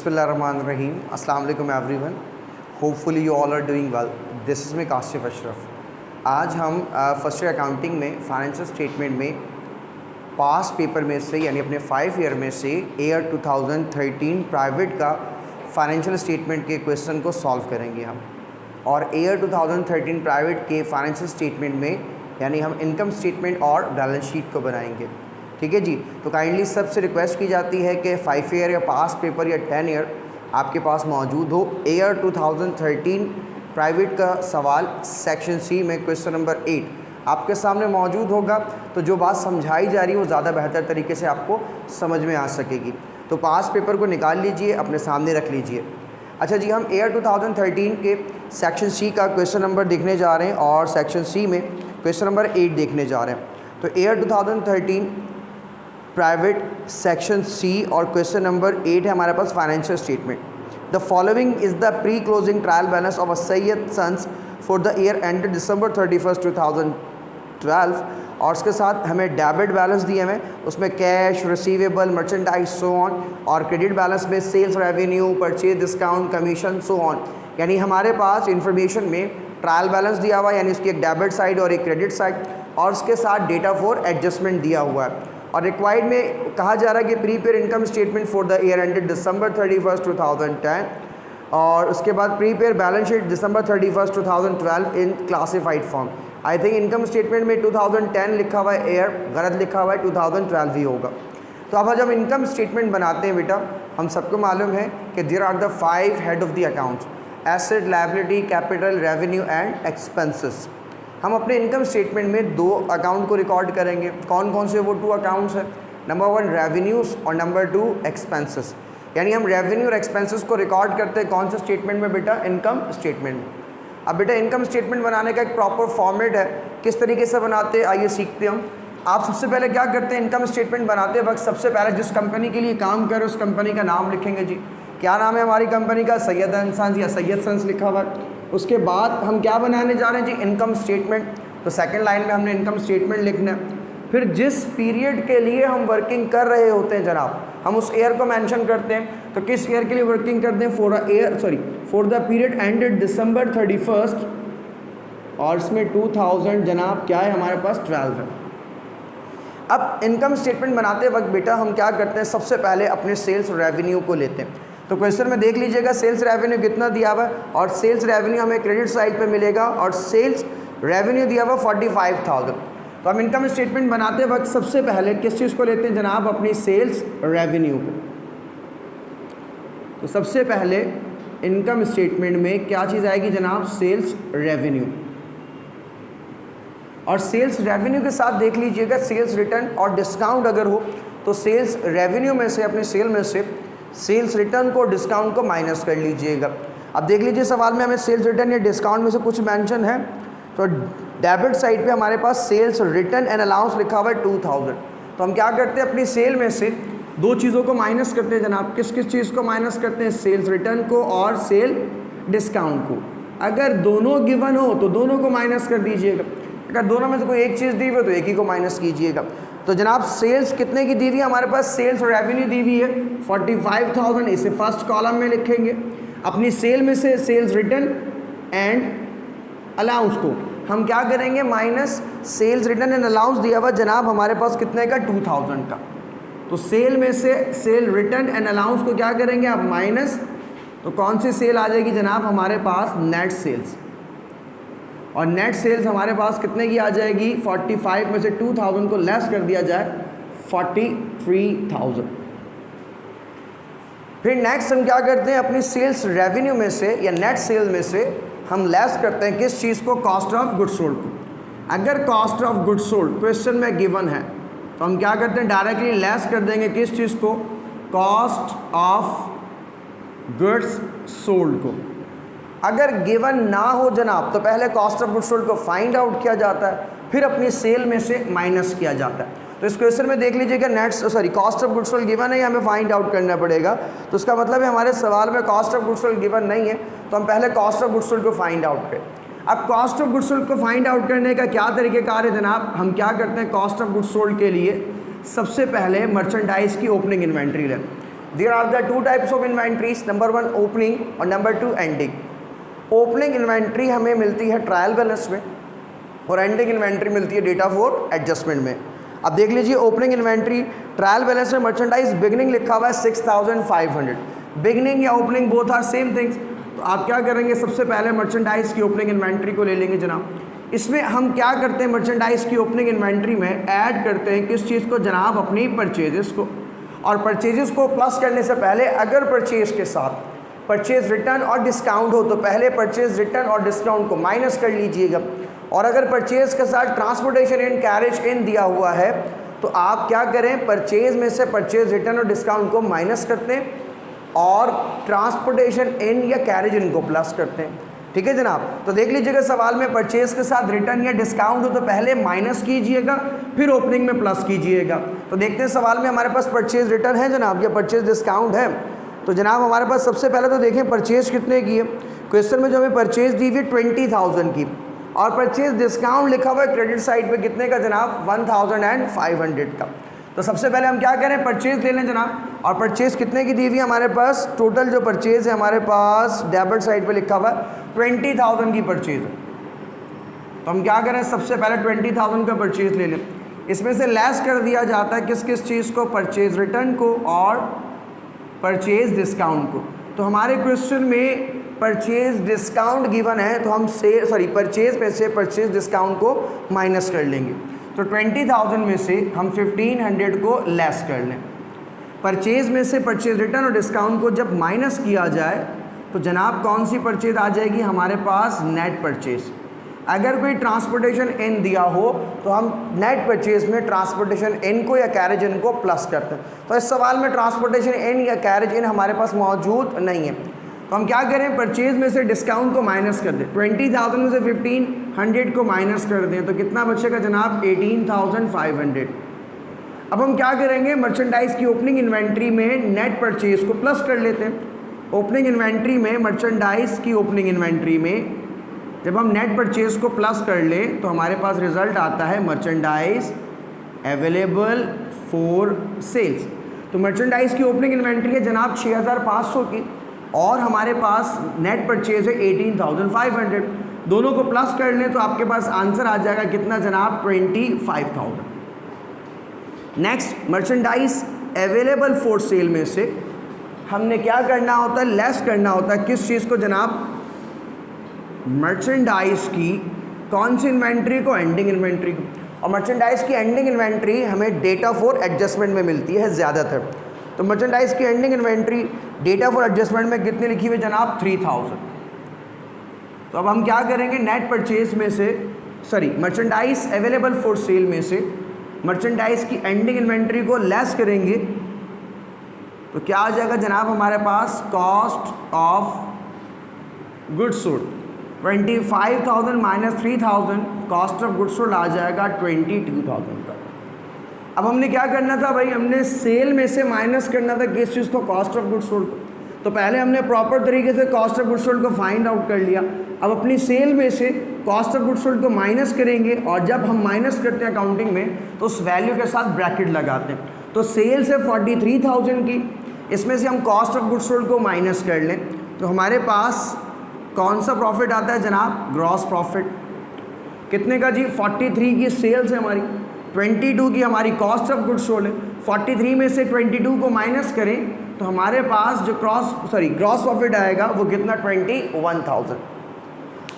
बिस्मिल्लाहिर्रहमानिर्रहीम। अस्सलाम वालेकुम everyone. Hopefully you all are doing well. This is me Kashif Ashraf. आज हम फर्स्ट ईयर अकाउंटिंग में फाइनेंशियल स्टेटमेंट में पास पेपर में से यानी अपने 5 ईयर में से ईयर 2013 प्राइवेट का फाइनेंशियल स्टेटमेंट के क्वेश्चन को सॉल्व करेंगे हम। और ईयर 2013 प्राइवेट के फाइनेंशियल स्टेटमेंट में यानी हम इनकम स्टेटमेंट और बैलेंस शीट को बनाएंगे। ठीक है जी। तो काइंडली सबसे रिक्वेस्ट की जाती है कि 5 ईयर या पास पेपर या 10 ईयर आपके पास मौजूद हो। ईयर 2013 प्राइवेट का सवाल सेक्शन सी में क्वेश्चन नंबर 8 आपके सामने मौजूद होगा। तो जो बात समझाई जा रही है वो ज़्यादा बेहतर तरीके से आपको समझ में आ सकेगी। तो पास पेपर को निकाल लीजिए, अपने सामने रख लीजिए। अच्छा जी, हम ईयर 2013 के सेक्शन सी का क्वेश्चन नंबर देखने जा रहे हैं और सेक्शन सी में क्वेश्चन नंबर 8 देखने जा रहे हैं। तो ईयर 2013 प्राइवेट सेक्शन सी और क्वेश्चन नंबर 8 है हमारे पास financial statement. The following is the pre closing trial balance of Syed sons for the year ended December 31, 2012। और उसके साथ हमें डेबिट बैलेंस दिए हुए, उसमें cash, receivable, merchandise, so on. और क्रेडिट बैलेंस में sales revenue, purchase discount, commission, so on. यानी हमारे पास इंफॉर्मेशन में ट्रायल बैलेंस दिया हुआ है, यानी इसकी एक डेबिट साइड और एक क्रेडिट साइड, और उसके साथ डेटा फॉर एडजस्टमेंट दिया हुआ है। और रिक्वायर्ड में कहा जा रहा है कि prepare income statement for the year ended December 31, 2010। और उसके बाद prepare balance sheet December 31, 2012 in classified form. I think income statement में 2010 लिखा हुआ है, ईयर गलत लिखा हुआ है, 2012 ही होगा। तो अब जब इनकम स्टेटमेंट बनाते हैं बेटा, हम सबको मालूम है कि there are the 5 head of the accounts: asset, liability, capital, revenue and expenses. हम अपने इनकम स्टेटमेंट में 2 अकाउंट को रिकॉर्ड करेंगे। कौन कौन से वो 2 अकाउंट्स हैं? नंबर 1 रेवेन्यूज़ और नंबर 2 एक्सपेंसेस। यानी हम रेवेन्यू और एक्सपेंसेस को रिकॉर्ड करते हैं कौन से स्टेटमेंट में बेटा? इनकम स्टेटमेंट में। अब बेटा इनकम स्टेटमेंट बनाने का एक प्रॉपर फॉर्मेट है, किस तरीके से बनाते हैं आइए सीखते हैं हम। आप सबसे पहले क्या करते हैं, इनकम स्टेटमेंट बनाते वक्त सबसे पहले जिस कंपनी के लिए काम करें उस कंपनी का नाम लिखेंगे जी। क्या नाम है हमारी कंपनी का? सैयद एंड सन्स या सैयद सन्स लिखा हुआ है। उसके बाद हम क्या बनाने जा रहे हैं जी? Income statement. तो सेकंड लाइन में हमने इनकम स्टेटमेंट लिखना है। फिर जिस पीरियड के लिए हम वर्किंग कर रहे होते हैं जनाब, हम उस ईयर को मेंशन करते हैं। तो किस ईयर के लिए वर्किंग करते हैं? For the period ended December 31 और इसमें 2000 जनाब क्या है हमारे पास? 12 है। अब इनकम स्टेटमेंट बनाते वक्त बेटा हम क्या करते हैं, सबसे पहले अपने सेल्स रेवेन्यू को लेते हैं। तो क्वेश्चन में देख लीजिएगा सेल्स रेवेन्यू कितना दिया हुआ है, और सेल्स रेवेन्यू हमें क्रेडिट साइड पे मिलेगा और सेल्स रेवेन्यू दिया हुआ 45,000। तो हम इनकम स्टेटमेंट बनाते वक्त सबसे पहले किस चीज़ को लेते हैं जनाब? अपनी सेल्स रेवेन्यू को। तो सबसे पहले इनकम स्टेटमेंट में क्या चीज़ आएगी जनाब? Sales revenue. और सेल्स रेवेन्यू के साथ देख लीजिएगा सेल्स रिटर्न और डिस्काउंट अगर हो तो सेल्स रेवेन्यू में से अपने सेल में से सेल्स रिटर्न को डिस्काउंट को माइनस कर लीजिएगा। अब देख लीजिए सवाल में हमें सेल्स रिटर्न या डिस्काउंट में से कुछ मेंशन है। तो डेबिट साइड पे हमारे पास सेल्स रिटर्न एंड अलाउंस लिखा हुआ है 2000। तो हम क्या करते हैं, अपनी सेल में से 2 चीज़ों को माइनस करते हैं जनाब। किस किस चीज़ को माइनस करते हैं? सेल्स रिटर्न को और सेल डिस्काउंट को। अगर दोनों गिवन हो तो दोनों को माइनस कर दीजिएगा। अगर दोनों में से कोई एक चीज़ दी हुई है तो एक ही को माइनस कीजिएगा। तो जनाब सेल्स कितने की दी हुई है हमारे पास? सेल्स रेवेन्यू दी हुई है 45,000, इसे फर्स्ट कॉलम में लिखेंगे। अपनी सेल में से सेल्स रिटर्न एंड अलाउंस को हम क्या करेंगे? Minus sales return and allowance दिया हुआ जनाब हमारे पास कितने का? 2000 का। तो सेल में से सेल रिटर्न एंड अलाउंस को क्या करेंगे आप? माइनस। तो कौन सी सेल आ जाएगी जनाब हमारे पास? Net sales. और नेट सेल्स हमारे पास कितने की आ जाएगी? 45 में से 2000 को लेस कर दिया जाए 43,000। फिर नेक्स्ट हम क्या करते हैं, अपनी सेल्स रेवेन्यू में से या नेट सेल में से हम लेस करते हैं किस चीज़ को? कॉस्ट ऑफ गुड्स सोल्ड को। अगर cost of goods sold question में गिवन है तो हम क्या करते हैं? डायरेक्टली लेस कर देंगे किस चीज़ को? कॉस्ट ऑफ गुड्स सोल्ड को। अगर गिवन ना हो जनाब तो पहले कॉस्ट ऑफ गुड्स सोल्ड को फाइंड आउट किया जाता है, फिर अपनी सेल में से माइनस किया जाता है। तो इस क्वेश्चन में देख लीजिएगा cost of goods sold given है, हमें फाइंड आउट करना पड़ेगा। तो उसका मतलब है हमारे सवाल में cost of goods sold given नहीं है, तो हम पहले कॉस्ट ऑफ गुड्स सोल्ड को फाइंड आउट करें। अब कॉस्ट ऑफ गुड्स सोल्ड को फाइंड आउट करने का क्या तरीक़ेकार है जनाब? हम क्या करते हैं, कॉस्ट ऑफ गुड्स सोल्ड के लिए सबसे पहले मर्चेंडाइज़ की ओपनिंग इन्वेंट्री लें। There are the two types of inventories, number 1 opening और नंबर 2 एंडिंग। ओपनिंग इन्वेंट्री हमें मिलती है ट्रायल बैलेंस में और एंडिंग इन्वेंट्री मिलती है डेटा फॉर एडजस्टमेंट में। अब देख लीजिए ओपनिंग इन्वेंट्री ट्रायल बैलेंस में मर्चेंडाइज बिगनिंग लिखा हुआ है 6500। बिगनिंग या opening both are same things. तो आप क्या करेंगे, सबसे पहले मर्चेंडाइज की ओपनिंग इन्वेंट्री को ले लेंगे जनाब। इसमें हम क्या करते हैं, मर्चेंडाइज की ओपनिंग इन्वेंट्री में ऐड करते हैं किस चीज़ को जनाब, अपनी परचेजेस को। और परचेजेस को प्लस करने से पहले अगर परचेज के साथ परचेज रिटर्न और डिस्काउंट हो तो पहले परचेज रिटर्न और डिस्काउंट को माइनस कर लीजिएगा। और अगर परचेज के साथ ट्रांसपोर्टेशन इन कैरेज इन दिया हुआ है तो आप क्या करें, परचेज में से परचेज रिटर्न और डिस्काउंट को माइनस करते हैं और ट्रांसपोर्टेशन इन या कैरेज इन को प्लस करते हैं। ठीक है जनाब। तो देख लीजिएगा सवाल में परचेज के साथ रिटर्न या डिस्काउंट हो तो पहले माइनस कीजिएगा फिर ओपनिंग में प्लस कीजिएगा। तो देखते हैं सवाल में हमारे पास परचेज रिटर्न है जनाब या परचेज डिस्काउंट है। तो जनाब हमारे पास सबसे पहले तो देखें परचेज कितने की है। क्वेश्चन में जो हमें परचेज दी हुई है 20,000 की और परचेज डिस्काउंट लिखा हुआ है क्रेडिट साइड पे कितने का जनाब, 1,500 का। तो सबसे पहले हम क्या करें, परचेज ले लें जनाब। और परचेज कितने की दी हुई है हमारे पास, टोटल जो परचेज है हमारे पास डेबिट साइड पे लिखा हुआ है 20,000 की परचेज है। तो हम क्या करें, सबसे पहले 20,000 का परचेज ले लें। इसमें से लेस कर दिया जाता है किस किस चीज़ को, परचेज रिटर्न को और परचेज डिस्काउंट को। तो हमारे क्वेश्चन में परचेज डिस्काउंट गिवन है तो हम परचेज में से परचेज डिस्काउंट को माइनस कर लेंगे। तो 20,000 में से हम 1,500 को लेस कर लें। परचेज में से परचेज रिटर्न और डिस्काउंट को जब माइनस किया जाए तो जनाब कौन सी परचेज आ जाएगी हमारे पास, नेट परचेज। अगर कोई ट्रांसपोर्टेशन इन दिया हो तो हम नेट परचेज में ट्रांसपोर्टेशन इन को या कैरेज इन को प्लस करते हैं। तो इस सवाल में ट्रांसपोर्टेशन इन या कैरेज इन हमारे पास मौजूद नहीं है। तो हम क्या करें, परचेज में से डिस्काउंट को माइनस कर दें। 20,000 में से 1,500 को माइनस कर दें तो कितना बचेगा जनाब, 18,500। अब हम क्या करेंगे, मर्चेंडाइज की ओपनिंग इन्वेंट्री में नेट परचेज को प्लस कर लेते हैं। ओपनिंग इन्वेंट्री में, मर्चेंडाइज की ओपनिंग इन्वेंट्री में जब हम नेट परचेज को प्लस कर लें तो हमारे पास रिजल्ट आता है मर्चेंडाइज अवेलेबल फॉर सेल्स। तो मर्चेंडाइज की ओपनिंग इन्वेंट्री है जनाब 6,500 की और हमारे पास नेट परचेज है 18,500। दोनों को प्लस कर लें तो आपके पास आंसर आ जाएगा कितना जनाब, 25,000। Next, merchandise available for sale में से हमने क्या करना होता है, लेस करना होता है किस चीज़ को जनाब, मर्चेंडाइज की कौन सी इन्वेंट्री को, एंडिंग इन्वेंट्री को। और मर्चेंडाइज की एंडिंग इन्वेंट्री हमें डेटा फॉर एडजस्टमेंट में मिलती है ज़्यादातर। तो मर्चेंडाइज की ending inventory data for adjustment में कितनी लिखी हुई जनाब, 3,000। तो अब हम क्या करेंगे, नेट परचेज में से मर्चेंडाइज अवेलेबल फॉर सेल में से मर्चेंडाइज की एंडिंग इन्वेंट्री को लेस करेंगे तो क्या आ जाएगा जनाब हमारे पास, cost of goods sold 25,000 minus 3,000, cost of goods sold आ जाएगा 22,000 का। अब हमने क्या करना था भाई, हमने सेल में से माइनस करना था किस चीज़ को, कॉस्ट ऑफ गुड्स सोल्ड। तो पहले हमने प्रॉपर तरीके से कॉस्ट ऑफ गुड्स सोल्ड को फाइंड आउट कर लिया। अब अपनी सेल में से कॉस्ट ऑफ गुड्स सोल्ड को माइनस करेंगे और जब हम माइनस करते हैं अकाउंटिंग में तो उस वैल्यू के साथ ब्रैकेट लगाते हैं। तो सेल से 43,000 की, इसमें से हम कॉस्ट ऑफ गुड्स सोल्ड को माइनस कर लें तो हमारे पास कौन सा प्रॉफिट आता है जनाब, ग्रॉस प्रॉफिट। कितने का जी, 43 की सेल्स है हमारी, 22 की हमारी कॉस्ट ऑफ गुड्स सोल्ड है। 43 में से 22 को माइनस करें तो हमारे पास जो ग्रॉस प्रॉफिट आएगा वो कितना, 21,000।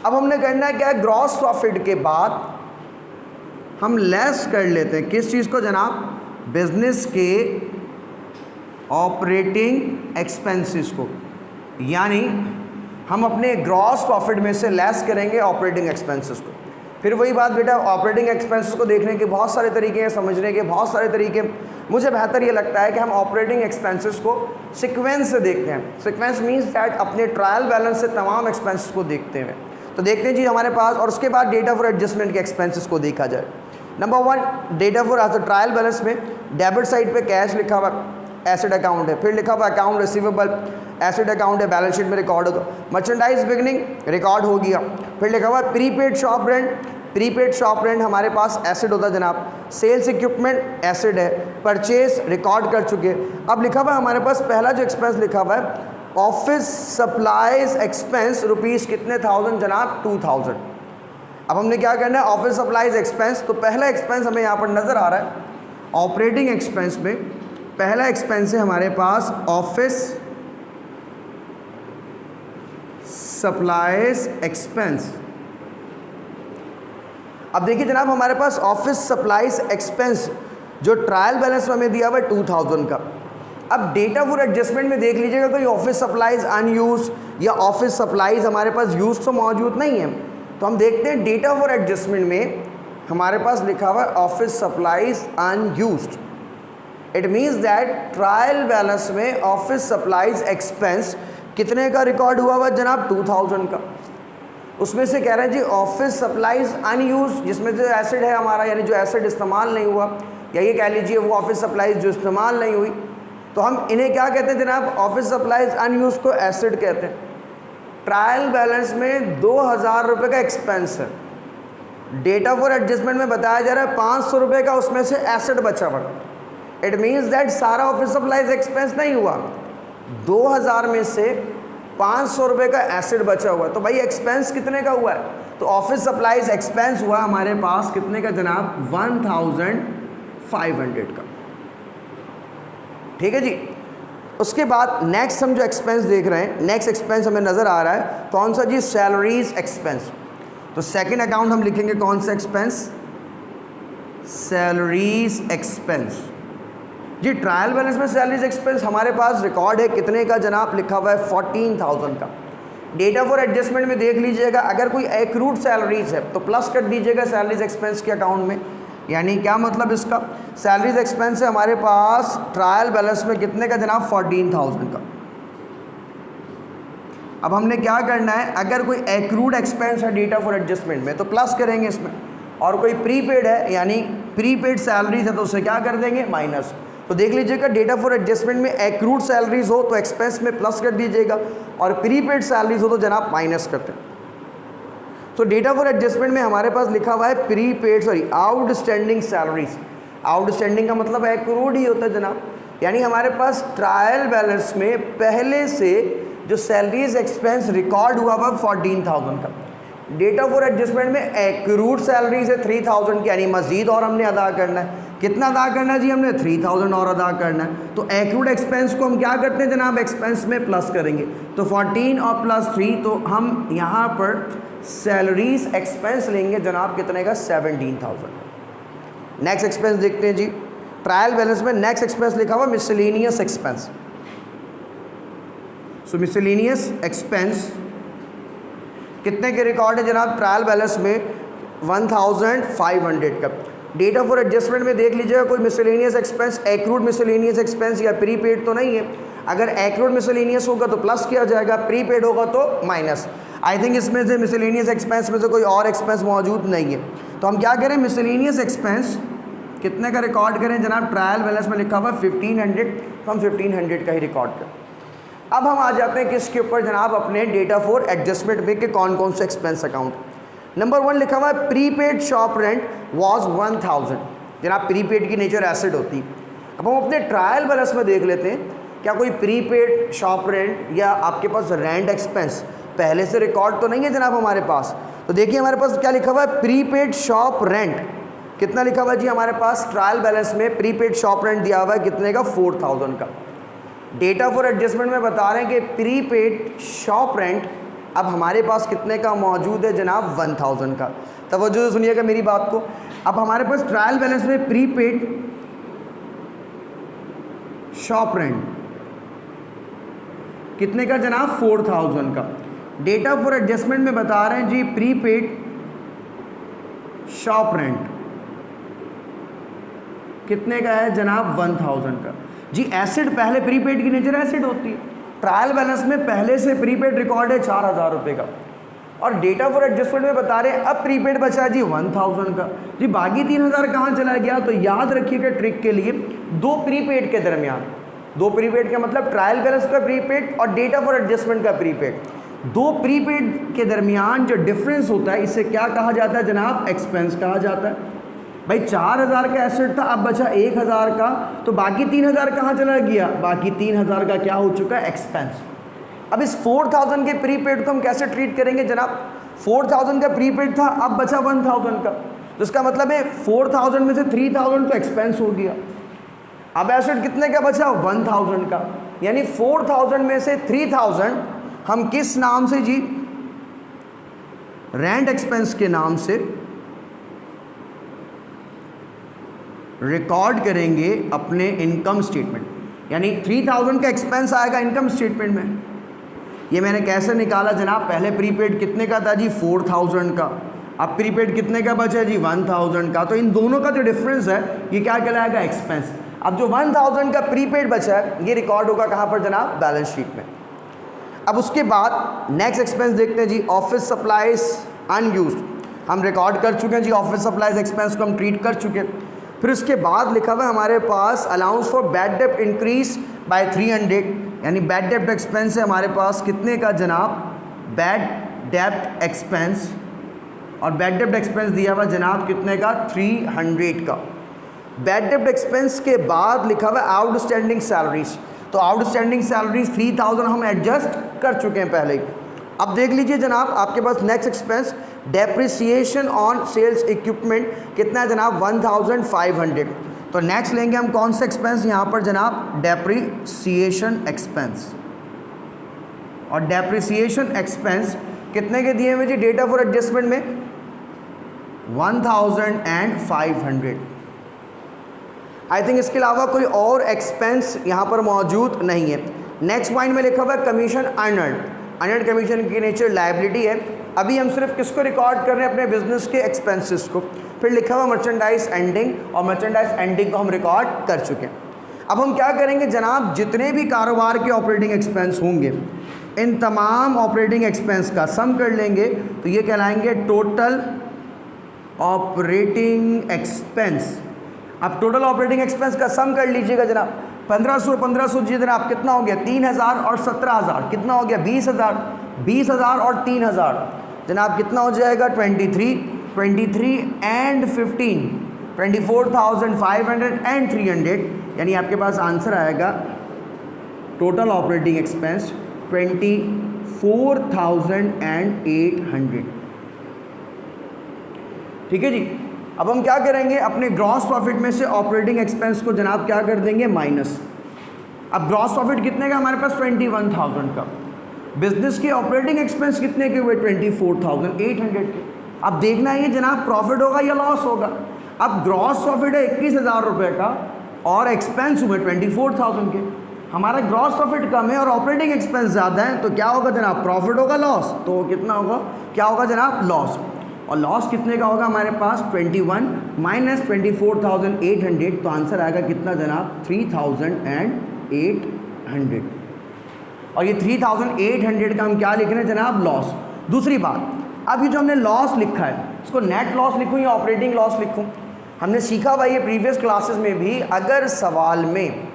अब हमने करना है क्या है, ग्रॉस प्रॉफिट के बाद हम लेस कर लेते हैं किस चीज़ को जनाब, बिजनेस के ऑपरेटिंग एक्सपेंसेस को। यानी हम अपने ग्रॉस प्रॉफिट में से लेस करेंगे ऑपरेटिंग एक्सपेंसेस को। फिर वही बात बेटा, ऑपरेटिंग एक्सपेंसेस को देखने के बहुत सारे तरीके हैं, समझने के बहुत सारे तरीके। मुझे बेहतर ये लगता है कि हम ऑपरेटिंग एक्सपेंसेस को सीक्वेंस से देखते हैं। सीक्वेंस मीन्स दैट अपने ट्रायल बैलेंस से तमाम एक्सपेंसेस को देखते हैं। तो देखते हैं जी हमारे पास, और उसके बाद डेटा फॉर एडजस्टमेंट के एक्सपेंसेस को देखा जाए। Number 1, data for as a trial balance में डेबिट साइड पे कैश लिखा हुआ, एसेट अकाउंट है, फिर लिखा हुआ अकाउंट रिसीवेबल, एसेट अकाउंट है, बैलेंस शीट में रिकॉर्ड होगा। मर्चेंडाइज बिगनिंग रिकॉर्ड हो गया, फिर लिखा हुआ prepaid shop rent, prepaid shop rent हमारे पास एसिड होता है जनाब, सेल्स इक्विपमेंट एसिड है, परचेज रिकॉर्ड कर चुके। अब लिखा हुआ है हमारे पास पहला जो एक्सपेंस लिखा हुआ है ऑफिस सप्लाईज एक्सपेंस रुपीज़ कितने थाउजेंड जनाब 2000। अब हमने क्या करना है ऑफिस सप्लाईज एक्सपेंस, तो पहला एक्सपेंस हमें यहाँ पर नज़र आ रहा है ऑपरेटिंग एक्सपेंस में पहला एक्सपेंस है हमारे पास ऑफिस सप्लाईज एक्सपेंस। अब देखिए जनाब हमारे पास ऑफिस सप्लाईज एक्सपेंस जो ट्रायल बैलेंस में हमें दिया हुआ है 2000 का। अब डेटा फॉर एडजस्टमेंट में देख लीजिएगा कोई ऑफिस सप्लाईज अनयूज या ऑफिस सप्लाईज हमारे पास यूज तो मौजूद नहीं है, तो हम देखते हैं डेटा फॉर एडजस्टमेंट में हमारे पास लिखा हुआ है office supplies unused. It means that trial balance में ऑफिस सप्लाईज एक्सपेंस कितने का रिकॉर्ड हुआ हुआ जनाब 2000 का। उसमें से कह रहे हैं जी ऑफिस सप्लाईज अनयूज, जिसमें जो एसिड है हमारा यानी जो एसिड इस्तेमाल नहीं हुआ, या ये कह लीजिए वो ऑफिस सप्लाईज जो इस्तेमाल नहीं हुई, तो हम इन्हें क्या कहते हैं जनाब ऑफिस सप्लाईज अनयूज को एसिड कहते हैं। ट्रायल बैलेंस में 2000 रुपये का एक्सपेंस है, डेटा फॉर एडजस्टमेंट में बताया जा रहा है 500 रुपये का उसमें से एसिड बचा हुआ। इट मीन्स दैट सारा ऑफिस सप्लाईज एक्सपेंस नहीं हुआ, 2000 में से 500 रुपये का एसिड बचा हुआ। तो भाई एक्सपेंस कितने का हुआ है, तो ऑफिस सप्लाईज एक्सपेंस हुआ हमारे पास कितने का जनाब 1500 का। ठीक है जी। उसके बाद नेक्स्ट हम जो एक्सपेंस देख रहे हैं, नेक्स्ट एक्सपेंस हमें नज़र आ रहा है कौन सा जी सैलरीज एक्सपेंस। तो सेकंड अकाउंट हम लिखेंगे कौन सा एक्सपेंस सैलरीज एक्सपेंस। जी ट्रायल बैलेंस में सैलरीज एक्सपेंस हमारे पास रिकॉर्ड है कितने का जनाब लिखा हुआ है 14000 का। डेटा फॉर एडजस्टमेंट में देख लीजिएगा अगर कोई एक्रूड सैलरीज है तो प्लस कर दीजिएगा सैलरीज एक्सपेंस के अकाउंट में। यानी क्या मतलब इसका सैलरीज एक्सपेंस है हमारे पास ट्रायल बैलेंस में कितने का जनाब 14000 का। अब हमने क्या करना है अगर कोई एक्रूड एक्सपेंस है डेटा फॉर एडजस्टमेंट में तो प्लस करेंगे इसमें, और कोई प्रीपेड है यानी प्रीपेड सैलरीज है तो उसे क्या कर देंगे माइनस। तो देख लीजिएगा डेटा फॉर एडजस्टमेंट में एक्रूड सैलरीज हो तो एक्सपेंस में प्लस कर दीजिएगा और प्रीपेड सैलरीज हो तो जनाब माइनस करते हैं। तो डेटा फॉर एडजस्टमेंट में हमारे पास लिखा हुआ है प्रीपेड आउटस्टैंडिंग सैलरीज। आउटस्टैंडिंग का मतलब एक्रूड ही होता है जनाब, यानी हमारे पास ट्रायल बैलेंस में पहले से जो सैलरीज एक्सपेंस रिकॉर्ड हुआ हुआ 14000 का। डेटा फॉर एडजस्टमेंट में एक्रूड सैलरीज है 3000 की, यानी मजीद और हमने अदा करना है। कितना अदा करना है जी हमने 3000 और अदा करना है। तो एक्रूड एक्सपेंस को हम क्या करते हैं जनाब एक्सपेंस में प्लस करेंगे, तो 14 और प्लस 3 तो हम यहाँ पर सैलरीज एक्सपेंस लेंगे जनाब कितने का 17000। नेक्स्ट एक्सपेंस देखते हैं जी ट्रायल बैलेंस में नेक्स्ट एक्सपेंस लिखा हुआ मिसलेनियस एक्सपेंस। सो मिसलेनियस एक्सपेंस कितने के रिकॉर्ड है जनाब ट्रायल बैलेंस में 1500 का। डेटा फॉर एडजस्टमेंट में देख लीजिएगा कोई miscellaneous expense accrued miscellaneous expense या प्रीपेड तो नहीं है। अगर एक्रूड मिसलेनियस होगा तो प्लस किया जाएगा, प्रीपेड होगा तो माइनस। आई थिंक इसमें से मिसलेनियस एक्सपेंस में से कोई और एक्सपेंस मौजूद नहीं है, तो हम क्या करें मिसलेनियस एक्सपेंस कितने का रिकॉर्ड करें जनाब ट्रायल बैलेंस में लिखा हुआ 1500, तो हम 1500 का ही रिकॉर्ड करें। अब हम आ जाते हैं किसके ऊपर जनाब अपने डेटा फॉर एडजस्टमेंट में के कौन कौन से एक्सपेंस अकाउंट। नंबर 1 लिखा हुआ है प्रीपेड शॉप रेंट वाज 1000। जनाब प्रीपेड की नेचर एसिड होती है। अब हम अपने ट्रायल बैलेंस में देख लेते हैं क्या कोई प्रीपेड शॉप रेंट या आपके पास रेंट एक्सपेंस पहले से रिकॉर्ड तो नहीं है जनाब हमारे पास। तो देखिए हमारे पास क्या लिखा हुआ है प्रीपेड शॉप रेंट कितना लिखा हुआ है जी हमारे पास ट्रायल बैलेंस में प्रीपेड शॉप रेंट दिया हुआ है कितने का 4000 का। डेटा फॉर एडजस्टमेंट में बता रहे हैं कि प्रीपेड शॉप रेंट अब हमारे पास कितने का मौजूद है जनाब 1000 का। तवज्जो से सुनिएगा मेरी बात को। अब हमारे पास ट्रायल बैलेंस में प्रीपेड शॉप रेंट कितने का जनाब 4000 का। डेटा फॉर एडजस्टमेंट में बता रहे हैं जी प्रीपेड शॉप रेंट कितने का है जनाब 1000 का। जी एसिड पहले प्रीपेड की नेचर एसिड होती है, ट्रायल बैलेंस में पहले से प्रीपेड रिकॉर्ड है 4000 रुपये का, और डेटा फॉर एडजस्टमेंट में बता रहे हैं अब प्रीपेड बचा है जी 1000 का। जी बाकी 3000 कहाँ चला गया, तो याद रखिएगा ट्रिक के लिए दो प्रीपेड के दरमियान, दो प्रीपेड का मतलब ट्रायल बैलेंस का प्रीपेड और डेटा फॉर एडजस्टमेंट का प्रीपेड, दो प्रीपेड के दरमियान जो डिफरेंस होता है इसे क्या कहा जाता है जनाब? एक्सपेंस कहा जाता है। भाई 4000 का एसेट था, अब बचा 1000 का, तो बाकी 3000 कहाँ चला गया? बाकी 3000 का क्या हो चुका है? एक्सपेंस। अब इस 4000 के प्रीपेड को हम कैसे ट्रीट करेंगे जनाब? 4000 का प्रीपेड था, अब बचा 1000 का, तो इसका मतलब है 4000 में से 3000 तो एक्सपेंस हो गया। अब एसेट कितने का बचा? 1000 का। यानी 4000 में से 3000 हम किस नाम से जी? रेंट एक्सपेंस के नाम से रिकॉर्ड करेंगे अपने इनकम स्टेटमेंट। यानी 3000 का एक्सपेंस आएगा इनकम स्टेटमेंट में। ये मैंने कैसे निकाला जनाब? पहले प्रीपेड कितने का था जी? 4000 का। अब प्रीपेड कितने का बचा जी? 1000 का। तो इन दोनों का जो डिफरेंस है ये क्या कहलाएगा? एक्सपेंस। अब जो 1000 का प्रीपेड बचा है ये रिकॉर्ड होगा कहाँ पर जनाब? बैलेंस शीट में। अब उसके बाद नेक्स्ट एक्सपेंस देखते हैं जी, ऑफिस सप्लाइज अनयूज्ड। हम रिकॉर्ड कर चुके हैं जी, ऑफिस सप्लाइज एक्सपेंस को हम ट्रीट कर चुके हैं। फिर उसके बाद लिखा हुआ है हमारे पास अलाउंस फॉर बैड डेब्ट इंक्रीज बाय 300, यानी बैड डेब्ट एक्सपेंस है हमारे पास कितने का जनाब? बैड डेब्ट एक्सपेंस, और बैड डेब्ट एक्सपेंस दिया हुआ जनाब कितने का? 300 का। बैड डेब्ट एक्सपेंस के बाद लिखा हुआ है आउटस्टैंडिंग सैलरीज। तो आउटस्टैंडिंग सैलरीज 3000 हम एडजस्ट कर चुके हैं पहले ही। अब देख लीजिए जनाब, आपके पास next expense depreciation on sales equipment कितना है जनाब? 1500। तो नेक्स्ट लेंगे हम कौन सा एक्सपेंस यहाँ पर जनाब? Depreciation expense. और डेप्रिसिएशन एक्सपेंस कितने के दिए हुए जी डेटा फॉर एडजस्टमेंट में? 1500। आई थिंक इसके अलावा कोई और एक्सपेंस यहाँ पर मौजूद नहीं है। नेक्स्ट पॉइंट में लिखा हुआ है कमीशन अर्नड। अर्नड कमीशन की नेचर लायबिलिटी है। अभी हम सिर्फ किसको रिकॉर्ड कर रहे हैं? अपने बिजनेस के एक्सपेंसेस को। फिर लिखा हुआ मर्चेंडाइज एंडिंग, और मर्चेंडाइज एंडिंग को हम रिकॉर्ड कर चुके हैं। अब हम क्या करेंगे जनाब? जितने भी कारोबार के ऑपरेटिंग एक्सपेंस होंगे इन तमाम ऑपरेटिंग एक्सपेंस का सम कर लेंगे, तो ये कहलाएंगे टोटल ऑपरेटिंग एक्सपेंस। अब टोटल ऑपरेटिंग एक्सपेंस का सम कर लीजिएगा जनाब। 1500 जी जनाब कितना हो गया? 3000 और 17000 कितना हो गया? 20000। 20000 और 3000 जनाब कितना हो जाएगा? 23 एंड 15 24,500 एंड 300। यानी आपके पास आंसर आएगा टोटल ऑपरेटिंग एक्सपेंस 24,800। ठीक है जी। अब हम क्या करेंगे? अपने ग्रॉस प्रॉफिट में से ऑपरेटिंग एक्सपेंस को जनाब क्या कर देंगे? माइनस। अब ग्रॉस प्रॉफिट कितने का हमारे पास? 21,000 का। बिजनेस के ऑपरेटिंग एक्सपेंस कितने के हुए? 24,800 के। अब देखना है ये जनाब प्रॉफिट होगा या लॉस होगा। अब ग्रॉस प्रॉफिट है 21,000 रुपये का और एक्सपेंस हुए 24,000 के। हमारा ग्रॉस प्रॉफिट कम है और ऑपरेटिंग एक्सपेंस ज़्यादा है, तो क्या होगा जनाब? प्रॉफिट होगा लॉस? तो कितना होगा? क्या होगा जनाब? लॉस। और लॉस कितने का होगा हमारे पास? 21 माइनस 24,800। तो आंसर आएगा कितना जनाब? 3,800। और ये 3,800 का हम क्या लिख रहे हैं जनाब? लॉस। दूसरी बात, अब ये जो हमने लॉस लिखा है इसको नेट लॉस लिखूँ या ऑपरेटिंग लॉस लिखूँ? हमने सीखा भाई ये प्रीवियस क्लासेस में भी, अगर सवाल में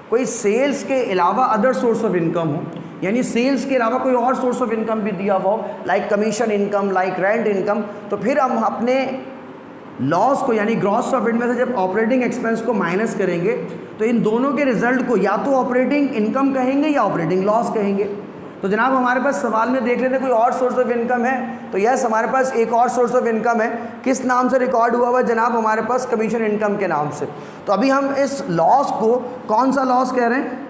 कोई सेल्स के अलावा अदर सोर्स ऑफ इनकम हो, यानी सेल्स के अलावा कोई और सोर्स ऑफ इनकम भी दिया हुआ हो, like commission income, like rent income, तो फिर हम अपने लॉस को यानी ग्रॉस प्रॉफिट में से जब ऑपरेटिंग एक्सपेंस को माइनस करेंगे तो इन दोनों के रिजल्ट को या तो ऑपरेटिंग इनकम कहेंगे या ऑपरेटिंग लॉस कहेंगे। तो जनाब हमारे पास सवाल में देख लेते हैं कोई और सोर्स ऑफ इनकम है, तो यस हमारे पास एक और सोर्स ऑफ इनकम है। किस नाम से रिकॉर्ड हुआ हुआ जनाब? हमारे पास कमीशन इनकम के नाम से। तो अभी हम इस लॉस को कौन सा लॉस कह रहे हैं?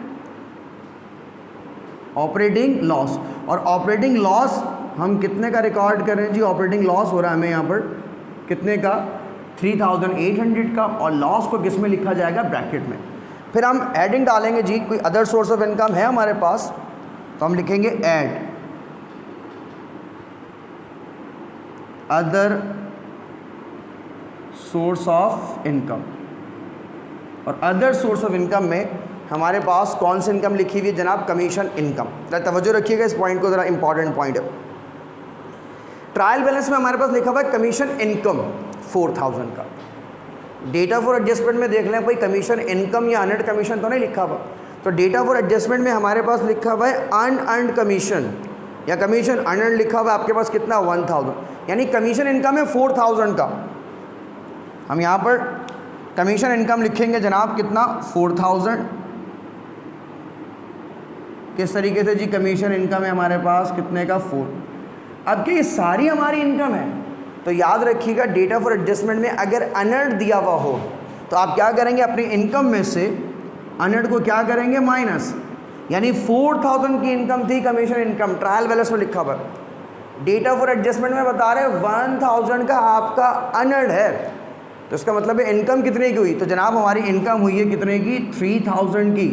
Operating loss. और ऑपरेटिंग लॉस हम कितने का रिकॉर्ड कर रहे हैं जी? ऑपरेटिंग लॉस हो रहा है हमें यहाँ पर कितने का? 3,800 का। और लॉस को किस में लिखा जाएगा? ब्रैकेट में। फिर हम एडिंग डालेंगे जी, कोई अदर सोर्स ऑफ इनकम है हमारे पास, तो हम लिखेंगे add other source of income. और अदर सोर्स ऑफ इनकम में हमारे पास कौन सी इनकम लिखी हुई है जनाब? Commission income. जरा तवज्जो रखिएगा इस पॉइंट को, ज़रा इंपॉर्टेंट पॉइंट है। ट्रायल बैलेंस में हमारे पास लिखा हुआ है कमीशन इनकम 4,000 का। डेटा फॉर एडजस्टमेंट में देख लें कोई कमीशन इनकम या अनअर्न्ड कमीशन तो नहीं लिखा हुआ। तो डेटा फॉर एडजस्टमेंट में हमारे पास लिखा हुआ है अनअर्न्ड कमीशन या कमीशन अनअर्न लिखा हुआ है आपके पास कितना 1000, यानी कमीशन इनकम है 4000 का। हम यहाँ पर कमीशन इनकम लिखेंगे जनाब कितना 4000। किस तरीके से जी कमीशन इनकम है हमारे पास कितने का 4। अब क्या ये सारी हमारी इनकम है, तो याद रखिएगा डेटा फॉर एडजस्टमेंट में अगर अनअर्न दिया हुआ हो तो आप क्या करेंगे, अपनी इनकम में से अनअर्न को क्या करेंगे माइनस, यानी 4000 की इनकम थी कमीशन इनकम, ट्रायल बैलेंस में लिखा हुआ। डेटा फॉर एडजस्टमेंट में बता रहे 1000 का आपका अनअर्न है, तो इसका मतलब है इनकम कितने की हुई, तो जनाब हमारी इनकम हुई है कितने की 3000 की,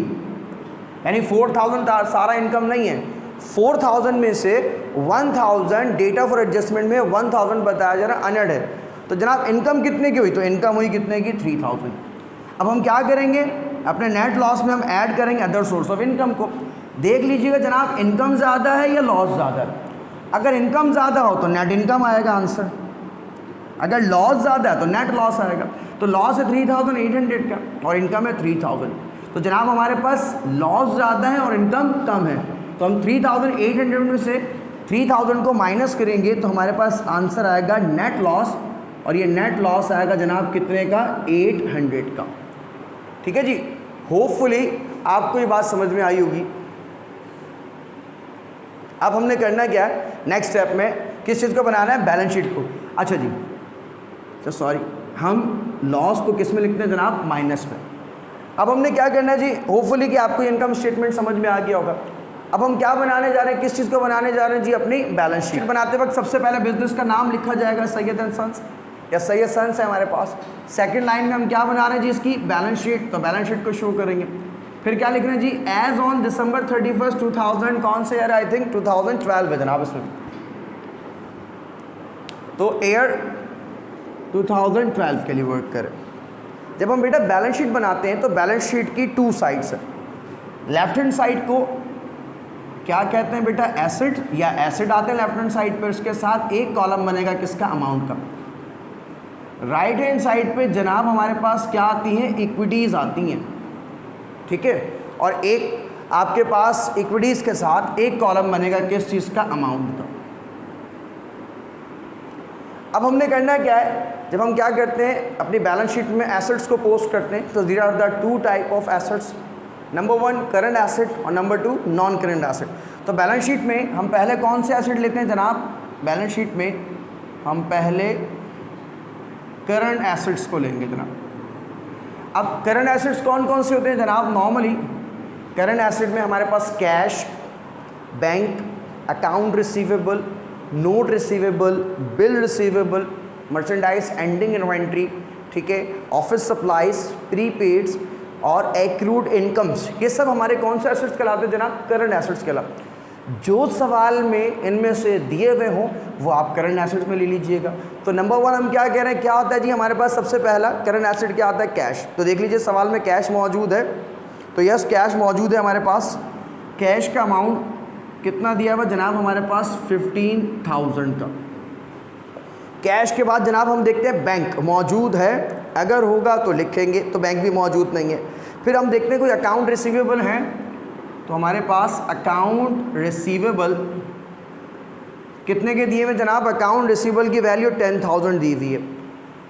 यानी 4000 सारा इनकम नहीं है। 4000 में से 1000 डेटा फॉर एडजस्टमेंट में 1000 बताया जा रहा अनअर्न है, तो जनाब इनकम कितने की हुई, तो इनकम हुई कितने की 3000। अब हम क्या करेंगे, अपने नेट लॉस में हम ऐड करेंगे अदर सोर्स ऑफ इनकम को। देख लीजिएगा जनाब इनकम ज़्यादा है या लॉस ज़्यादा है। अगर इनकम ज़्यादा हो तो नेट इनकम आएगा आंसर, अगर लॉस ज़्यादा है तो नेट लॉस आएगा। तो लॉस है 3800 का और इनकम है 3000, तो जनाब हमारे पास लॉस ज़्यादा है और इनकम कम है, तो हम 3800 में से 3000 को माइनस करेंगे तो हमारे पास आंसर आएगा नेट लॉस, और ये नेट लॉस आएगा जनाब कितने का 800 का। ठीक है जी, होपफुली आपको ये बात समझ में आई होगी। अब हमने करना क्या है, नेक्स्ट स्टेप में किस चीज़ को बनाना है, बैलेंस शीट को। अच्छा जी, तो सॉरी, हम लॉस को किस में लिखते हैं जनाब, माइनस में। अब हमने क्या करना है जी, होपफुली कि आपको इनकम स्टेटमेंट समझ में आ गया होगा। अब हम क्या बनाने जा रहे हैं, किस चीज़ को बनाने जा रहे हैं जी, अपनी बैलेंस शीट। बनाते वक्त सबसे पहले बिजनेस का नाम लिखा जाएगा सैयद एंड सन्स, या सैयद सन्स है हमारे पास। सेकंड लाइन में हम क्या बना रहे हैं जी, इसकी बैलेंस शीट, तो बैलेंस शीट को शो करेंगे। फिर क्या लिख रहे हैं जी, एज ऑन दिसंबर 31, 2000, कौन से ईयर, आई थिंक 2012 है जनाब इसमें, तो ईयर 2012 के लिए वर्क करें। जब हम बेटा बैलेंस शीट बनाते हैं तो बैलेंस शीट की 2 साइड्स है। लेफ्ट हैंड साइड को क्या कहते हैं बेटा, एसेट, या एसेट आते हैं लेफ्ट हैंड साइड पर, उसके साथ एक कॉलम बनेगा किसका, अमाउंट का। राइट हैंड साइड पे जनाब हमारे पास क्या आती हैं, इक्विटीज़ आती हैं। ठीक है, और एक आपके पास इक्विटीज़ के साथ एक कॉलम बनेगा किस चीज़ का, अमाउंट का। अब हमने करना क्या है, जब हम क्या करते हैं अपनी बैलेंस शीट में एसेट्स को पोस्ट करते हैं, तो there are the 2 type of assets, number 1 current asset और नंबर 2 नॉन करंट एसेट। तो बैलेंस शीट में हम पहले कौन से एसेट लेते हैं जनाब, बैलेंस शीट में हम पहले करंट एसेट्स को लेंगे जनाब। अब करंट एसेट्स कौन कौन से होते हैं जनाब, नॉर्मली करंट एसेट में हमारे पास cash, bank, account receivable, note receivable, bill receivable, merchandise ending inventory, ठीक है, ऑफिस सप्लाईज, प्रीपेड्स और एक्रूड इनकम्स, ये सब हमारे कौन से एसेट्स कहलाते हैं जनाब, करंट एसेट्स कहलाते। जो सवाल में इनमें से दिए हुए हों वो आप करंट एसेट्स में ले लीजिएगा। तो नंबर 1 हम क्या कह रहे हैं, क्या होता है जी हमारे पास सबसे पहला करंट एसेट क्या आता है, कैश। तो देख लीजिए सवाल में कैश मौजूद है, तो यस कैश मौजूद है हमारे पास। कैश का अमाउंट कितना दिया हुआ जनाब हमारे पास 15000 का। कैश के बाद जनाब हम देखते हैं बैंक मौजूद है, अगर होगा तो लिखेंगे, तो बैंक भी मौजूद नहीं है। फिर हम देखते हैं कोई अकाउंट रिसीवेबल है, तो हमारे पास अकाउंट रिसीवेबल कितने के दिए हुए जनाब, अकाउंट रिसीवेबल की वैल्यू 10000 दी हुई है।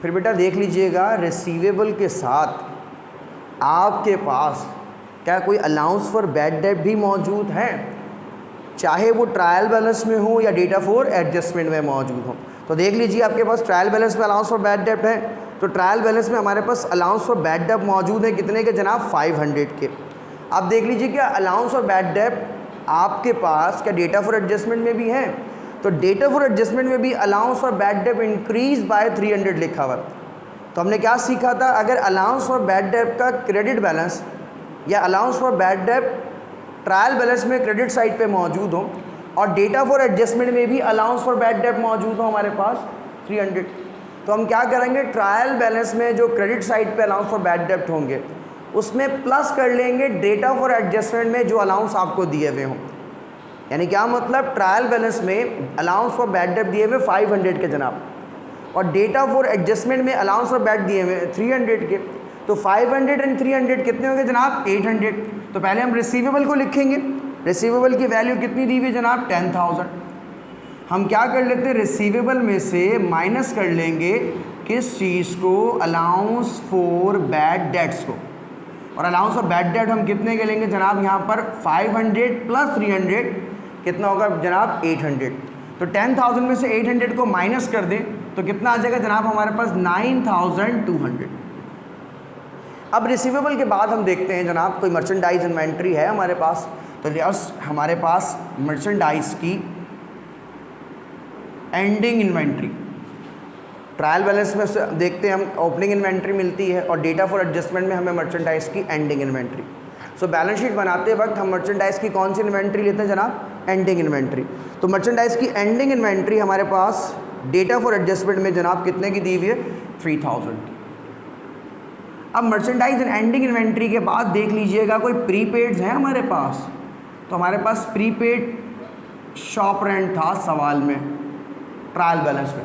फिर बेटा देख लीजिएगा रिसीवेबल के साथ आपके पास क्या कोई अलाउंस फॉर बैड डेट भी मौजूद है, चाहे वो ट्रायल बैलेंस में हो या डेटा फॉर एडजस्टमेंट में मौजूद हो। तो देख लीजिए आपके पास ट्रायल बैलेंस में अलाउंस फॉर बैड डेट है, तो ट्रायल बैलेंस में हमारे पास अलाउंस फॉर बैड डेट मौजूद है कितने के जनाब 500 के। आप देख लीजिए क्या अलाउंस और बैड डेट आपके पास क्या डेटा फॉर एडजस्टमेंट में भी है, तो डेटा फॉर एडजस्टमेंट में भी अलाउंस और बैड डेट इंक्रीज बाय 300 लिखा हुआ। तो हमने क्या सीखा था, अगर अलाउंस फॉर बैड डेट का क्रेडिट बैलेंस या allowance for bad debt trial balance में क्रेडिट साइड पे मौजूद हो और डेटा फॉर एडजस्टमेंट में भी अलाउंस फॉर बैड डेट मौजूद हो हमारे पास 300, तो हम क्या करेंगे ट्रायल बैलेंस में जो क्रेडिट साइड पे अलाउंस फॉर बैड डेट होंगे उसमें प्लस कर लेंगे डेटा फॉर एडजस्टमेंट में जो अलाउंस आपको दिए हुए हों। यानी क्या मतलब, ट्रायल बैलेंस में अलाउंस फॉर बैड डेट दिए हुए 500 के जनाब और डेटा फॉर एडजस्टमेंट में अलाउंस फॉर बैड दिए हुए 300 के, तो 500 एंड 300 कितने हो गए जनाब 800। तो पहले हम रिसीवेबल को लिखेंगे, रिसीवेबल की वैल्यू कितनी दी हुई है जनाब 10,000। हम क्या कर लेते हैं, रिसीवेबल में से माइनस कर लेंगे किस चीज़ को, अलाउंस फॉर बैड डेट्स को। और अलाउंस फॉर बैड डेट हम कितने के लेंगे जनाब, यहाँ पर 500 प्लस 300 कितना होगा जनाब 800। तो 10,000 में से 800 को माइनस कर दें तो कितना आ जाएगा जनाब हमारे पास 9,200। अब रिसीवेबल के बाद हम देखते हैं जनाब कोई मर्चेंडाइज इन्वेंट्री है हमारे पास। तो यस, हमारे पास मर्चेंडाइज की एंडिंग इन्वेंट्री, ट्रायल बैलेंस में से देखते हैं हम ओपनिंग इन्वेंट्री मिलती है और डेटा फॉर एडजस्टमेंट में हमें मर्चेंडाइज की ending inventory. So balance sheet बनाते वक्त हम मर्चेंडाइज की कौन सी इन्वेंट्री लेते हैं जनाब, एंडिंग इन्वेंट्री। तो मर्चेंडाइज की एंडिंग इन्वेंट्री हमारे पास डेटा फॉर एडजस्टमेंट में जनाब कितने की दी हुई है, 3,000 की। अब मर्चेंडाइज एंड एंडिंग इन्वेंट्री के बाद देख लीजिएगा कोई प्रीपेड्स हैं हमारे पास। तो हमारे पास प्रीपेड शॉप रेंट था सवाल में ट्रायल बैलेंस में।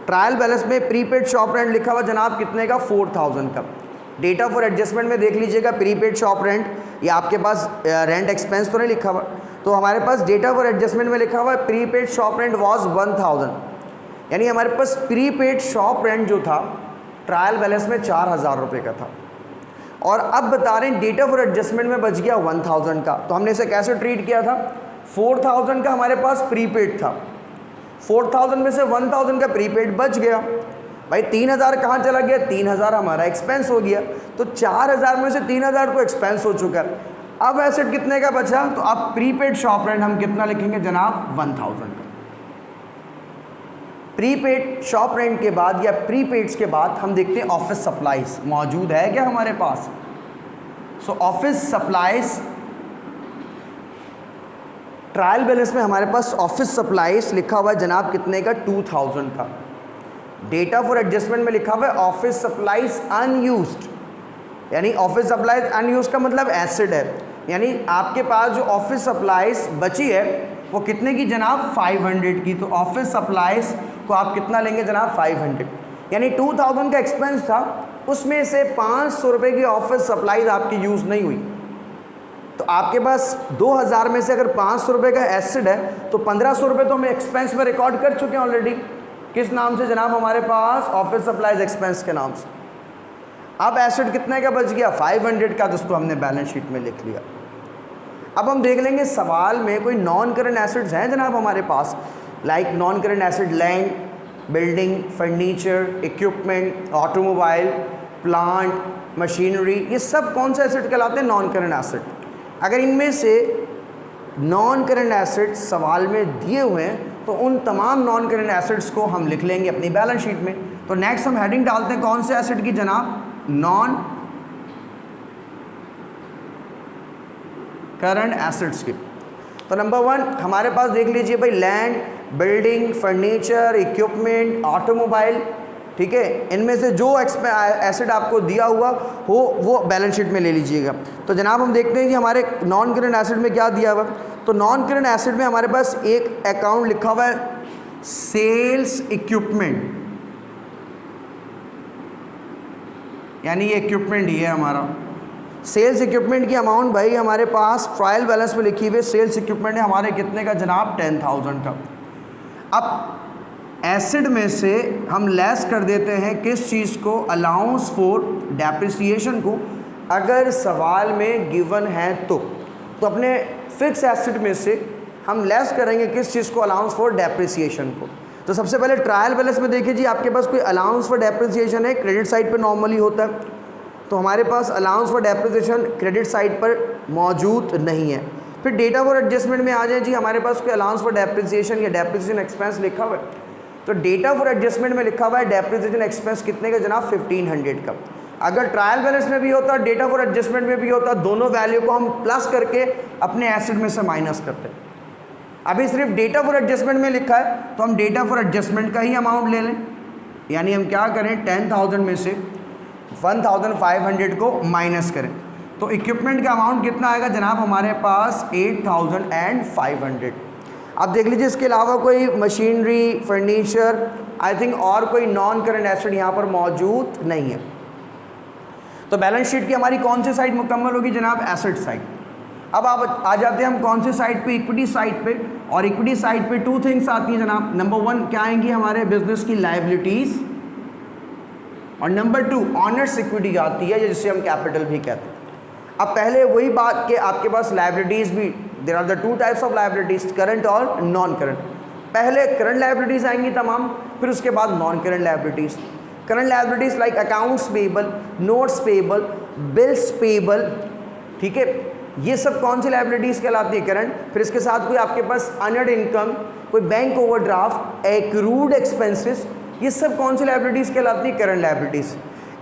ट्रायल बैलेंस में प्रीपेड शॉप रेंट लिखा हुआ जनाब कितने का, 4,000 का। डेटा फॉर एडजस्टमेंट में देख लीजिएगा प्रीपेड शॉप रेंट, या आपके पास रेंट एक्सपेंस तो नहीं लिखा हुआ, तो हमारे पास डेटा फॉर एडजस्टमेंट में लिखा हुआ है प्रीपेड शॉप रेंट वाज 1,000, यानी हमारे पास प्रीपेड शॉप रेंट जो था ट्रायल बैलेंस में 4,000 रुपये का था। और अब बता रहे हैं डेटा फॉर एडजस्टमेंट में बच गया 1,000 का। तो हमने इसे कैसे ट्रीट किया था, 4,000 का हमारे पास प्रीपेड था, 4,000 में से 1,000 का प्रीपेड बच गया। भाई 3,000 कहाँ चला गया, 3,000 हमारा एक्सपेंस हो गया। तो 4,000 में से 3,000 तो एक्सपेंस हो चुका है। अब एसेट कितने का बचा, तो अब प्रीपेड शॉप रेंट हम कितना लिखेंगे जनाब, 1,000 का। प्रीपेड शॉप रेंट के बाद या प्रीपेड्स के बाद हम देखते हैं ऑफिस सप्लाईज मौजूद है क्या हमारे पास। So office supplies trial balance में हमारे पास ऑफिस सप्लाईज लिखा हुआ है जनाब कितने का, 2,000 का। डेटा फॉर एडजस्टमेंट में लिखा हुआ है ऑफिस सप्लाईज अनयूज्ड, यानी ऑफिस सप्लाईज अनयूज्ड का मतलब एसिड है, यानी आपके पास जो ऑफिस सप्लाईज बची है वो कितने की जनाब, 500 की। तो ऑफिस सप्लाईज को आप कितना लेंगे जनाब, 500, यानी 2,000 का एक्सपेंस था, उसमें से 500 रुपये की ऑफिस सप्लाईज आपकी यूज़ नहीं हुई। तो आपके पास 2,000 में से अगर 500 रुपये का एसिड है तो 1,500 रुपये तो हम एक्सपेंस में रिकॉर्ड कर चुके हैं ऑलरेडी। किस नाम से जनाब, हमारे पास ऑफिस सप्लाईज एक्सपेंस के नाम से। अब एसिड कितने का बच गया, 500 का, जिसको हमने बैलेंस शीट में लिख लिया। अब हम देख लेंगे सवाल में कोई नॉन करंट एसिड्स हैं जनाब हमारे पास, like non current asset land, building, furniture, equipment, automobile, plant, machinery, ये सब कौन से एसिड कहलाते हैं, नॉन करंट एसिड। अगर इनमें से नॉन करंट एसिड्स सवाल में दिए हुए हैं तो उन तमाम नॉन करंट एसिड्स को हम लिख लेंगे अपनी बैलेंस शीट में। तो नेक्स्ट हम हेडिंग डालते हैं कौन से एसिड की जनाब, नॉन करंट एसिड्स की। तो नंबर 1 हमारे पास देख लीजिए भाई, land, building, furniture, equipment, automobile, ठीक है। इनमें से जो एसिड आपको दिया हुआ हो वो बैलेंस शीट में ले लीजिएगा। तो जनाब हम देखते हैं कि हमारे नॉन करंट एसिड में क्या दिया हुआ। तो नॉन करंट एसिड में हमारे पास एक अकाउंट लिखा हुआ है सेल्स इक्विपमेंट, यानी ये इक्विपमेंट ही है हमारा। सेल्स इक्विपमेंट की अमाउंट भाई हमारे पास ट्रायल बैलेंस में लिखी हुई सेल्स इक्विपमेंट है हमारे कितने का जनाब, 10,000 का। अब एसिड में से हम लेस कर देते हैं किस चीज़ को, अलाउंस फॉर डेप्रिसिएशन को, अगर सवाल में गिवन है तो अपने फिक्स एसिड में से हम लेस करेंगे किस चीज़ को, अलाउंस फॉर डेप्रिसिएशन को। तो सबसे पहले ट्रायल बैलेंस में देखिए जी, आपके पास कोई अलाउंस फॉर डेप्रिसिएशन है, क्रेडिट साइड पर नॉर्मली होता है, तो हमारे पास allowance for depreciation credit side पर मौजूद नहीं है। फिर डेटा फॉर एडजस्टमेंट में आ जाए जी, हमारे पास कोई अलाउंस फॉर डेप्रिसिएशन या डेप्रिसिएशन एक्सपेंस लिखा हुआ है। तो डेटा फॉर एडजस्टमेंट में लिखा हुआ है डेप्रिसिएशन एक्सपेंस कितने का जनाब, 1,500 का। अगर ट्रायल बैलेंस में भी होता, डेटा फॉर एडजस्टमेंट में भी होता, दोनों वैल्यू को हम प्लस करके अपने एसिड में से माइनस करते हैं। अभी सिर्फ डेटा फॉर एडजस्टमेंट में लिखा है तो हम डेटा फॉर एडजस्टमेंट का ही अमाउंट ले लें, यानी हम क्या करें, 10,000 में से 1,500 को माइनस करें। तो इक्विपमेंट का अमाउंट कितना आएगा जनाब हमारे पास, 8,500। अब देख लीजिए इसके अलावा कोई मशीनरी, फर्नीचर, आई थिंक और कोई नॉन करंट एसिड यहाँ पर मौजूद नहीं है। तो बैलेंस शीट की हमारी कौन सी साइड मुकम्मल होगी जनाब, एसेट साइड। अब आप आ जाते हैं हम कौन से साइड पे, इक्विटी साइड पे। और इक्विटी साइड पे टू थिंग्स आती हैं जनाब। नंबर वन क्या आएंगी हमारे बिजनेस की लायबिलिटीज़, और नंबर टू ऑनर्स इक्विटी आती है जिसे हम कैपिटल भी कहते हैं। अब पहले वही बात कि आपके पास लायबिलिटीज़ भी, there are the two types of liabilities, current और नॉन करंट। पहले करंट लायबिलिटीज़ आएंगी तमाम, फिर उसके बाद non current liabilities. Current liabilities like accounts payable, notes payable, bills payable, ठीक है, ये सब कौन सी लायबिलिटीज़ कहलाती है, करंट। फिर इसके साथ कोई आपके पास अनअर्न्ड इनकम, कोई बैंक ओवरड्राफ्ट, एक्रूड एक्सपेंसेस, ये सब कौन सी लायबिलिटीज़ कहलाती है, करंट लायबिलिटीज़।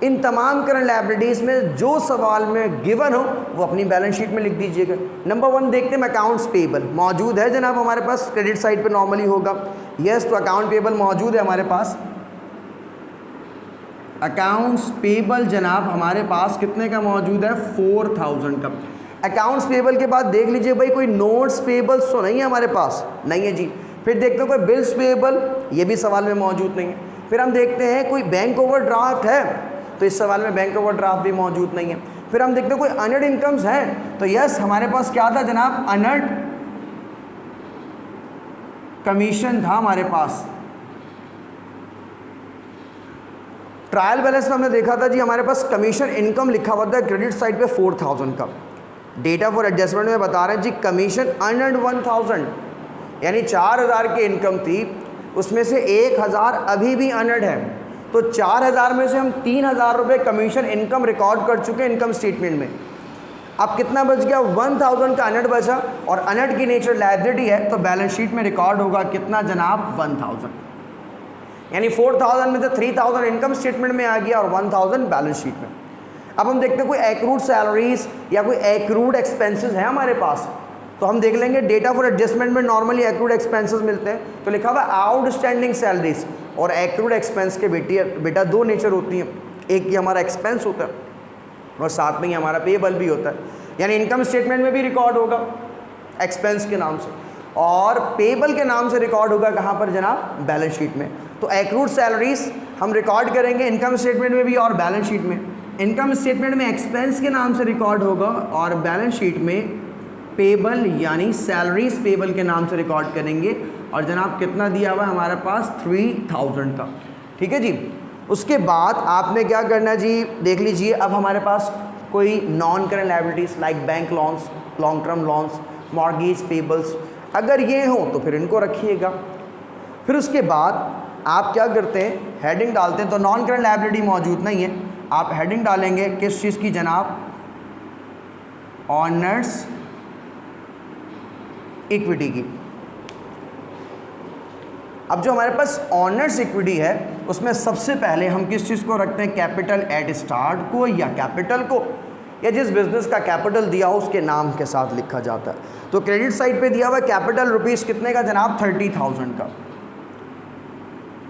इन तमाम करंट लायबिलिटीज़ में जो सवाल में गिवन हो वो अपनी बैलेंस शीट में लिख दीजिएगा। नंबर वन देखते हैं अकाउंट्स पेबल मौजूद है जनाब हमारे पास, क्रेडिट साइड पे नॉर्मली होगा। यस, तो अकाउंट पेबल मौजूद है हमारे पास। अकाउंट्स पेबल जनाब हमारे पास कितने का मौजूद है, 4000 का। अकाउंट्स पेबल के बाद देख लीजिए भाई कोई नोट्स पेबल्स तो नहीं है हमारे पास, नहीं है जी। फिर देखते हैं कोई बिल्स पेबल, ये भी सवाल में मौजूद नहीं है। फिर हम देखते हैं कोई बैंक ओवरड्राफ्ट है, तो इस सवाल में बैंक ओवरड्राफ्ट भी मौजूद नहीं है। फिर हम देखते हैं कोई अनअर्न्ड इनकम्स हैं, तो यस हमारे पास क्या था जनाब, अनअर्न्ड कमीशन था हमारे पास। ट्रायल बैलेंस में हमने देखा था जी हमारे पास कमीशन इनकम लिखा हुआ था क्रेडिट साइड पे 4000 का। डेटा फॉर एडजस्टमेंट में बता रहे हैं जी कमीशन अनअर्न्ड 1000, यानी 4000 की इनकम थी, उसमें से 1000 अभी भी अनअर्न्ड है। तो 4000 में से हम 3000 रुपये कमीशन इनकम रिकॉर्ड कर चुके हैं इनकम स्टेटमेंट में। अब कितना बच गया, 1000 का अनअर्न्ड बचा, और अनअर्न्ड की नेचर लायबिलिटी है, तो बैलेंस शीट में रिकॉर्ड होगा कितना जनाब, 1000। यानी 4000 में से 3000 इनकम स्टेटमेंट में आ गया और 1000 बैलेंस शीट में। अब हम देखते हैं कोई एक्रूड सैलरीज या कोई एक्रूड एक्सपेंसेस है हमारे पास, तो हम देख लेंगे डेटा फॉर एडजस्टमेंट में नॉर्मली एक्रूड एक्सपेंसेस मिलते हैं, तो लिखा हुआ आउटस्टैंडिंग सैलरीज। और एक्रूड एक्सपेंस के बेटा दो नेचर होती हैं, एक ही हमारा एक्सपेंस होता है और साथ में ही हमारा पेबल भी होता है। यानी इनकम स्टेटमेंट में भी रिकॉर्ड होगा एक्सपेंस के नाम से, और पेबल के नाम से रिकॉर्ड होगा कहाँ पर जनाब, बैलेंस शीट में। तो एक्रूड सैलरीज हम रिकॉर्ड करेंगे इनकम स्टेटमेंट में भी और बैलेंस शीट में। इनकम स्टेटमेंट में एक्सपेंस के नाम से रिकॉर्ड होगा और बैलेंस शीट में पेबल यानी सैलरीज पेबल के नाम से रिकॉर्ड करेंगे। और जनाब कितना दिया हुआ है हमारे पास, 3000 का, ठीक है जी। उसके बाद आपने क्या करना है जी, देख लीजिए अब हमारे पास कोई non current liabilities like bank loans, long term loans, mortgage payables, अगर ये हो तो फिर इनको रखिएगा। फिर उसके बाद आप क्या करते हैं, हेडिंग डालते हैं। तो नॉन करंट लायबिलिटी मौजूद नहीं है, आप हेडिंग डालेंगे किस चीज़ की जनाब, ऑनर्स इक्विटी की। अब जो हमारे पास ऑनर्स इक्विटी है उसमें सबसे पहले हम किस चीज़ को रखते हैं, कैपिटल एट स्टार्ट को या कैपिटल को, या जिस बिजनेस का कैपिटल दिया हो उसके नाम के साथ लिखा जाता है। तो क्रेडिट साइड पे दिया हुआ कैपिटल रुपीस कितने का जनाब, 30,000 का।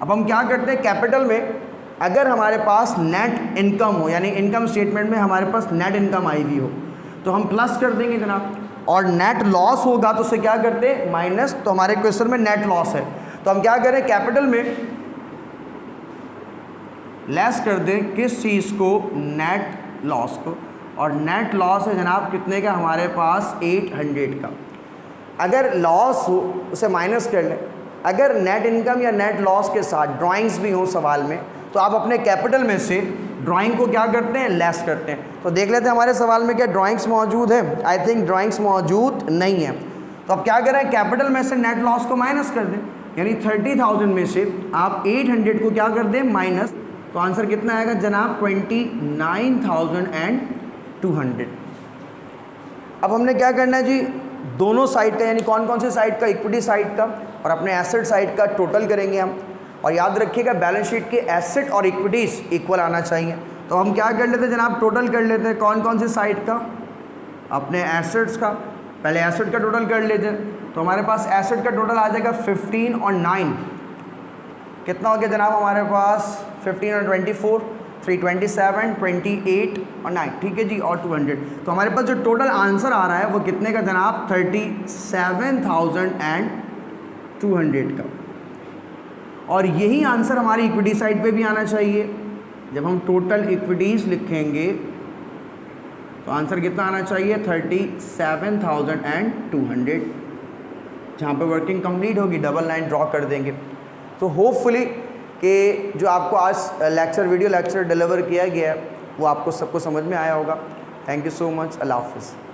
अब हम क्या करते हैं, कैपिटल में अगर हमारे पास नेट इनकम हो, यानी इनकम स्टेटमेंट में हमारे पास नेट इनकम आई हुई हो, तो हम प्लस कर देंगे जनाब। और नेट लॉस होगा तो उसे क्या करते हैं, माइनस। तो हमारे क्वेश्चन में नेट लॉस है, तो हम क्या करें, कैपिटल में लेस कर दें किस चीज़ को, नेट लॉस को। और नेट लॉस है जनाब कितने का हमारे पास, 800 का। अगर लॉस हो उसे माइनस कर लें। अगर नेट इनकम या नेट लॉस के साथ ड्राइंग्स भी हो सवाल में, तो आप अपने कैपिटल में से ड्राइंग को क्या करते हैं, लेस करते हैं। तो देख लेते हैं हमारे सवाल में क्या ड्राइंग्स मौजूद है, आई थिंक ड्राइंग्स मौजूद नहीं है। तो अब क्या करें, कैपिटल में से नेट लॉस को माइनस कर दें, यानी 30,000 में से आप 800 को क्या कर दें, माइनस। तो आंसर कितना आएगा जनाब, 29,200। अब हमने क्या करना है जी, दोनों साइड का, यानी कौन कौन से साइड का, इक्विटी साइड का और अपने एसेट साइड का टोटल करेंगे हम। और याद रखिएगा बैलेंस शीट के एसेट और इक्विटीज़ इक्वल आना चाहिए। तो हम क्या कर लेते हैं जनाब, टोटल कर लेते हैं कौन कौन से साइड का, अपने एसेट्स का। पहले एसेट का टोटल कर लेते हैं, तो हमारे पास एसेट का टोटल आ जाएगा 15 और 9, कितना हो गया जनाब हमारे पास, 15 और 24, 327, 28 और 9, ठीक है जी, और 200। तो हमारे पास जो टोटल आंसर आ रहा है वो कितने का जनाब, 37,200 का। और यही आंसर हमारी इक्विटी साइड पे भी आना चाहिए। जब हम टोटल इक्विटीज़ लिखेंगे तो आंसर कितना आना चाहिए 37,200। जहाँ पे वर्किंग कंप्लीट होगी डबल लाइन ड्रॉ कर देंगे। तो होपफुली कि जो आपको आज वीडियो लेक्चर डिलीवर किया गया है वो आपको सबको समझ में आया होगा। Thank you so much. अल्लाह हाफ़िज़।